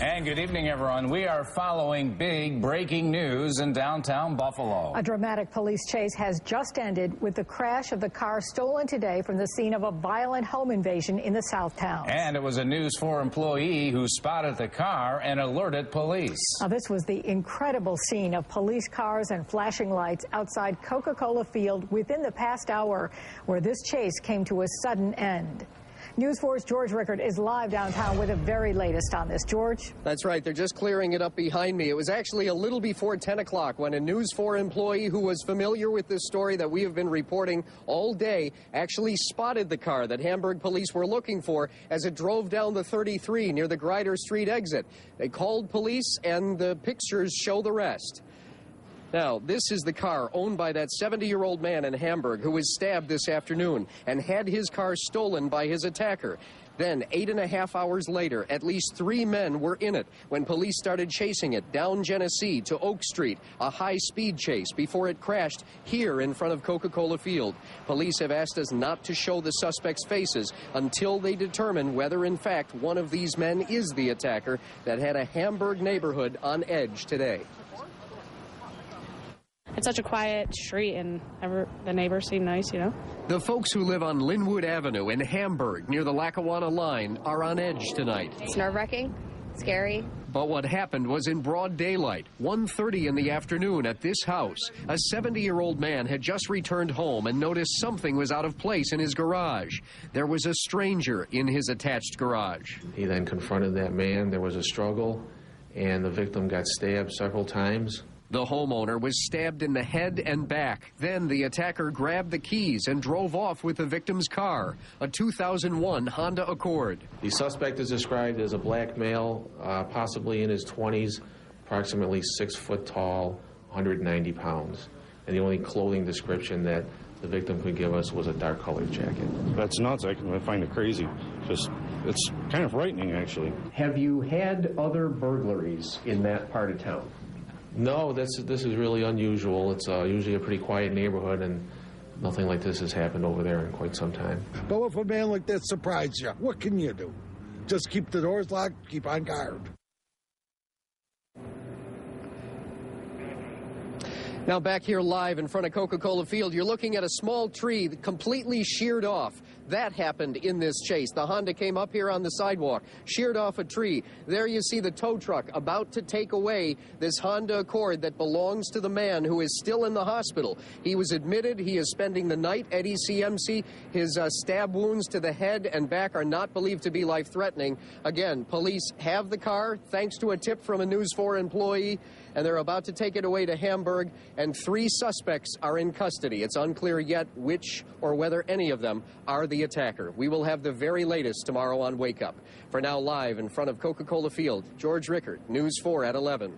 And good evening, everyone. We are following big breaking news in downtown Buffalo. A dramatic police chase has just ended with the crash of the car stolen today from the scene of a violent home invasion in the Southtowns. And it was a News 4 employee who spotted the car and alerted police. Now, this was the incredible scene of police cars and flashing lights outside Coca-Cola Field within the past hour, where this chase came to a sudden end. News 4's George Rickard is live downtown with the very latest on this. George? That's right. They're just clearing it up behind me. It was actually a little before 10 o'clock when a News 4 employee who was familiar with this story that we have been reporting all day actually spotted the car that Hamburg police were looking for as it drove down the 33 near the Grider Street exit. They called police, and the pictures show the rest. Now, this is the car owned by that 70-year-old man in Hamburg who was stabbed this afternoon and had his car stolen by his attacker. Then, 8.5 hours later, at least 3 men were in it when police started chasing it down Genesee to Oak Street, a high-speed chase before it crashed here in front of Coca-Cola Field. Police have asked us not to show the suspects' faces until they determine whether, in fact, one of these men is the attacker that had a Hamburg neighborhood on edge today. It's such a quiet street, and the neighbors seem nice, you know. The folks who live on Linwood Avenue in Hamburg, near the Lackawanna line, are on edge tonight. It's nerve-wracking, scary. But what happened was in broad daylight, 1:30 in the afternoon at this house. A 70-year-old man had just returned home and noticed something was out of place in his garage. There was a stranger in his attached garage. He then confronted that man. There was a struggle, and the victim got stabbed several times. The homeowner was stabbed in the head and back. Then the attacker grabbed the keys and drove off with the victim's car, a 2001 Honda Accord. The suspect is described as a black male, possibly in his 20s, approximately 6 foot tall, 190 pounds. And the only clothing description that the victim could give us was a dark colored jacket. That's nuts. I find it crazy. It's kind of frightening, actually. Have you had other burglaries in that part of town? No, this is really unusual. It's usually a pretty quiet neighborhood, and nothing like this has happened over there in quite some time. But if a man like that surprises you, what can you do? Just keep the doors locked, keep on guard. Now back here live in front of Coca-Cola Field, you're looking at a small tree completely sheared off. That happened in this chase. The Honda came up here on the sidewalk, sheared off a tree. There you see the tow truck about to take away this Honda Accord that belongs to the man who is still in the hospital. He was admitted. He is spending the night at ECMC. His stab wounds to the head and back are not believed to be life-threatening. Again, police have the car thanks to a tip from a News 4 employee, and they're about to take it away to Hamburg, and 3 suspects are in custody. It's unclear yet which or whether any of them are the attacker. We will have the very latest tomorrow on Wake Up. For now, live in front of Coca-Cola Field, George Rickard, News 4 at 11.